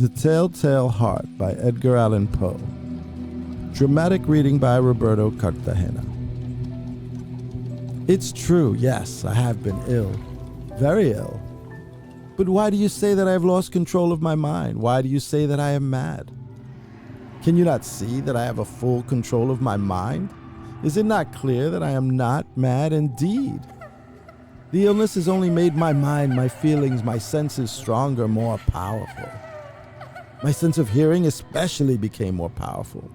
The Telltale Heart by Edgar Allan Poe. Dramatic reading by Roberto Cartagena. It's true, yes, I have been ill. Very ill. But why do you say that I have lost control of my mind? Why do you say that I am mad? Can you not see that I have a full control of my mind? Is it not clear that I am not mad indeed? The illness has only made my mind, my feelings, my senses stronger, more powerful. My sense of hearing especially became more powerful.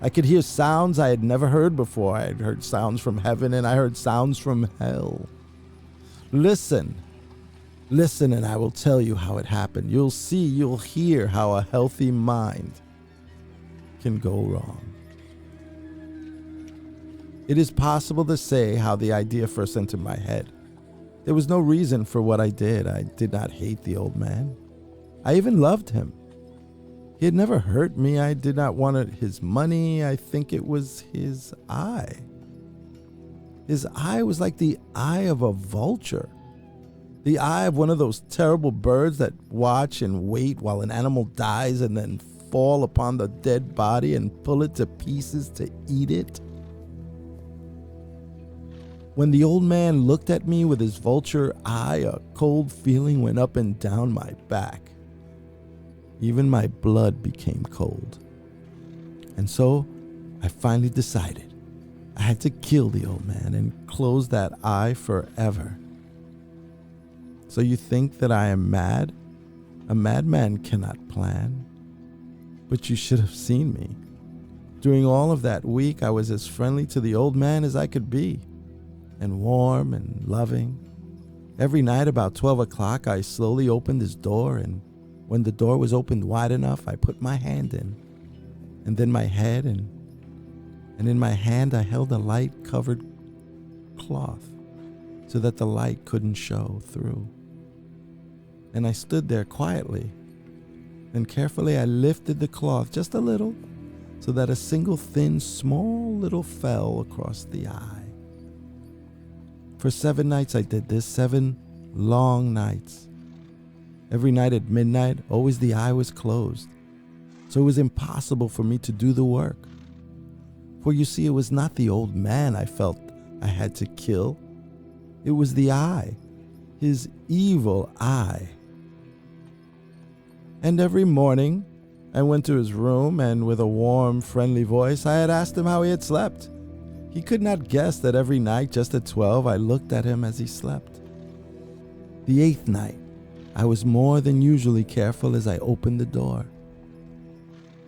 I could hear sounds I had never heard before. I had heard sounds from heaven and I heard sounds from hell. Listen, and I will tell you how it happened. You'll see, you'll hear how a healthy mind can go wrong. It is possible to say how the idea first entered my head. There was no reason for what I did. I did not hate the old man. I even loved him. He had never hurt me. I did not want his money. I think it was his eye. His eye was like the eye of a vulture. The eye of one of those terrible birds that watch and wait while an animal dies and then fall upon the dead body and pull it to pieces to eat it. When the old man looked at me with his vulture eye, a cold feeling went up and down my back. Even my blood became cold. And so I finally decided I had to kill the old man and close that eye forever. So you think that I am mad? A madman cannot plan. But you should have seen me. During all of that week, I was as friendly to the old man as I could be, and warm and loving. Every night about 12 o'clock, I slowly opened his door, and when the door was opened wide enough, I put my hand in, and then my head, and in my hand I held a light-covered cloth so that the light couldn't show through. And I stood there quietly, and carefully I lifted the cloth just a little so that a single thin, small little fell across the eye. For 7 nights I did this, 7 long nights. Every night at midnight, always the eye was closed, so it was impossible for me to do the work. For you see, it was not the old man I felt I had to kill. It was the eye, his evil eye. And every morning, I went to his room, and with a warm, friendly voice, I had asked him how he had slept. He could not guess that every night, just at 12, I looked at him as he slept. The 8th night, I was more than usually careful as I opened the door.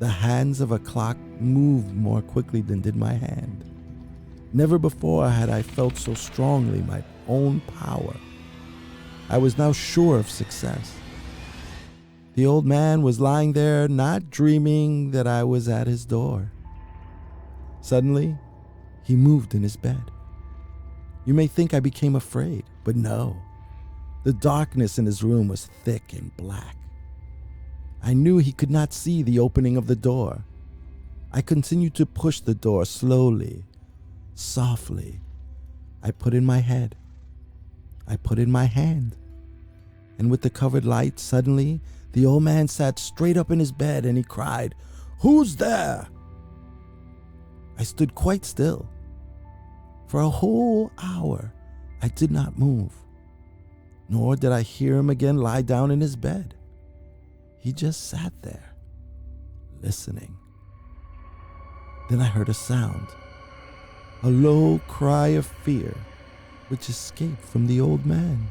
The hands of a clock moved more quickly than did my hand. Never before had I felt so strongly my own power. I was now sure of success. The old man was lying there, not dreaming that I was at his door. Suddenly, he moved in his bed. You may think I became afraid, but no. The darkness in his room was thick and black. I knew he could not see the opening of the door. I continued to push the door slowly, softly. I put in my head. I put in my hand. And with the covered light, suddenly, the old man sat straight up in his bed and he cried, "Who's there?" I stood quite still. For a whole hour, I did not move. Nor did I hear him again lie down in his bed. He just sat there, listening. Then I heard a sound, a low cry of fear, which escaped from the old man.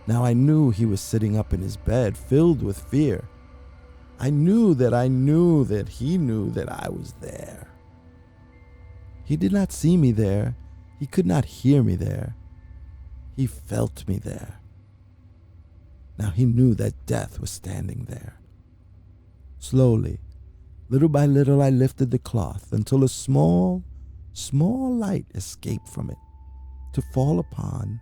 Now I knew he was sitting up in his bed, filled with fear. I knew that he knew that I was there. He did not see me there. He could not hear me there. He felt me there. Now he knew that death was standing there. Slowly, little by little, I lifted the cloth until a small light escaped from it to fall upon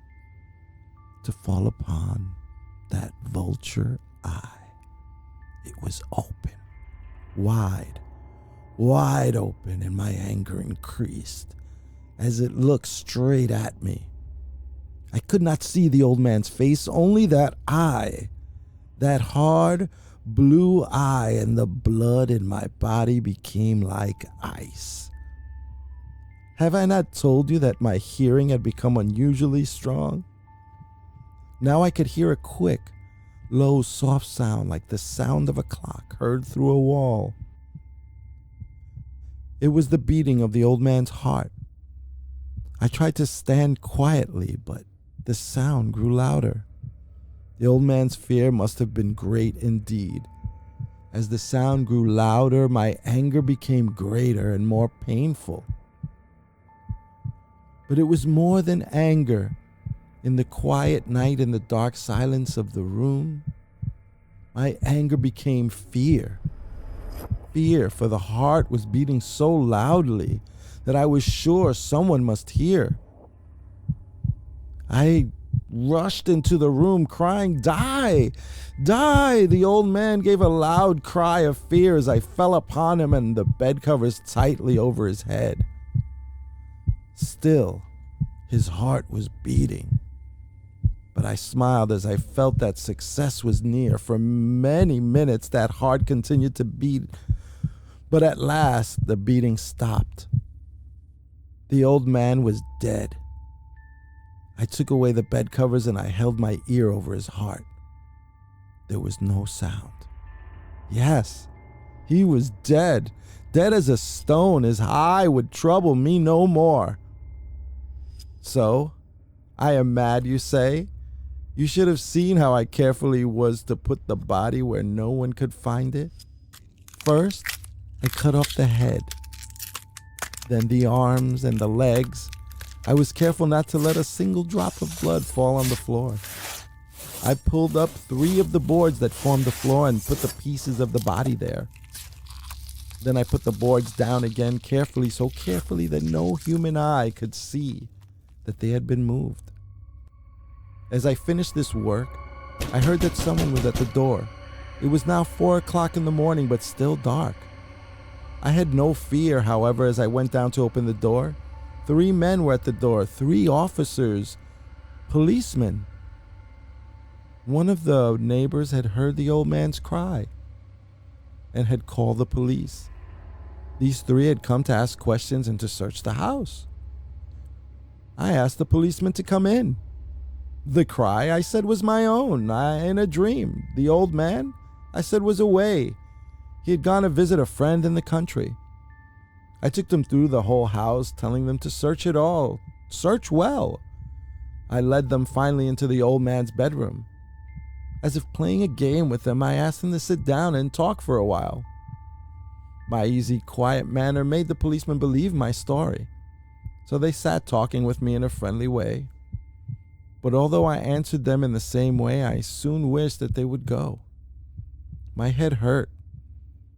that vulture eye. It was open, wide open, and my anger increased as it looked straight at me. I could not see the old man's face, only that eye, that hard, blue eye, and the blood in my body became like ice. Have I not told you that my hearing had become unusually strong? Now I could hear a quick, low, soft sound like the sound of a clock heard through a wall. It was the beating of the old man's heart. I tried to stand quietly, but the sound grew louder. The old man's fear must have been great indeed. As the sound grew louder, my anger became greater and more painful. But it was more than anger. In the quiet night and the dark silence of the room, my anger became fear. Fear, for the heart was beating so loudly that I was sure someone must hear. I rushed into the room crying, "Die! Die!" The old man gave a loud cry of fear as I fell upon him and the bed covers tightly over his head. Still, his heart was beating. But I smiled as I felt that success was near. For many minutes that heart continued to beat, but at last the beating stopped. The old man was dead. I took away the bed covers and I held my ear over his heart. There was no sound. Yes, he was dead, dead as a stone. His eye would trouble me no more. So, I am mad, you say? You should have seen how I carefully was to put the body where no one could find it. First, I cut off the head, then the arms and the legs. I was careful not to let a single drop of blood fall on the floor. I pulled up 3 of the boards that formed the floor and put the pieces of the body there. Then I put the boards down again carefully, so carefully that no human eye could see that they had been moved. As I finished this work, I heard that someone was at the door. It was now 4 o'clock in the morning, but still dark. I had no fear, however, as I went down to open the door. 3 men were at the door, 3 officers, policemen. One of the neighbors had heard the old man's cry and had called the police. These 3 had come to ask questions and to search the house. I asked the policeman to come in. The cry, I said, was my own, in a dream. The old man, I said, was away. He had gone to visit a friend in the country. I took them through the whole house, telling them to search it all. Search well. I led them finally into the old man's bedroom. As if playing a game with them, I asked them to sit down and talk for a while. My easy, quiet manner made the policemen believe my story. So they sat talking with me in a friendly way. But although I answered them in the same way, I soon wished that they would go. My head hurt,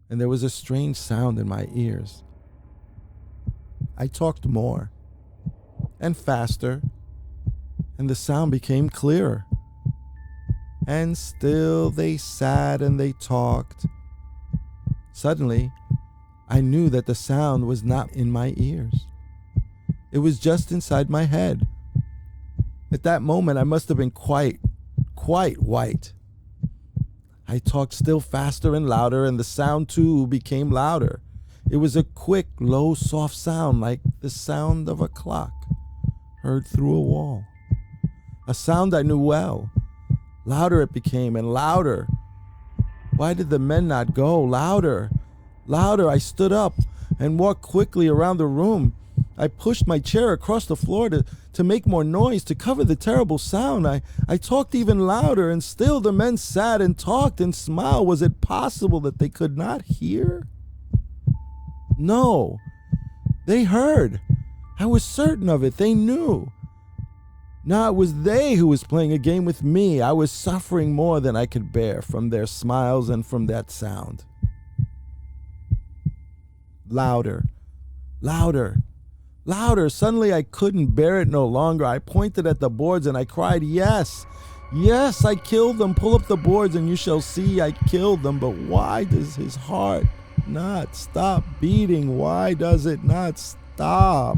and there was a strange sound in my ears. I talked more, and faster, and the sound became clearer. And still they sat and they talked. Suddenly, I knew that the sound was not in my ears. It was just inside my head. At that moment, I must have been quite white. I talked still faster and louder, and the sound too became louder. It was a quick, low, soft sound like the sound of a clock heard through a wall. A sound I knew well. Louder it became, and louder. Why did the men not go? Louder, louder. I stood up and walked quickly around the room. I pushed my chair across the floor to make more noise, to cover the terrible sound. I talked even louder, and still the men sat and talked and smiled. Was it possible that they could not hear? No, they heard. I was certain of it. They knew. Now it was they who was playing a game with me. I was suffering more than I could bear from their smiles and from that sound. Louder, louder, louder. Suddenly I couldn't bear it no longer. I pointed at the boards and I cried, "Yes, yes, I killed them. Pull up the boards and you shall see I killed them." But why does his heart not stop beating? Why does it not stop?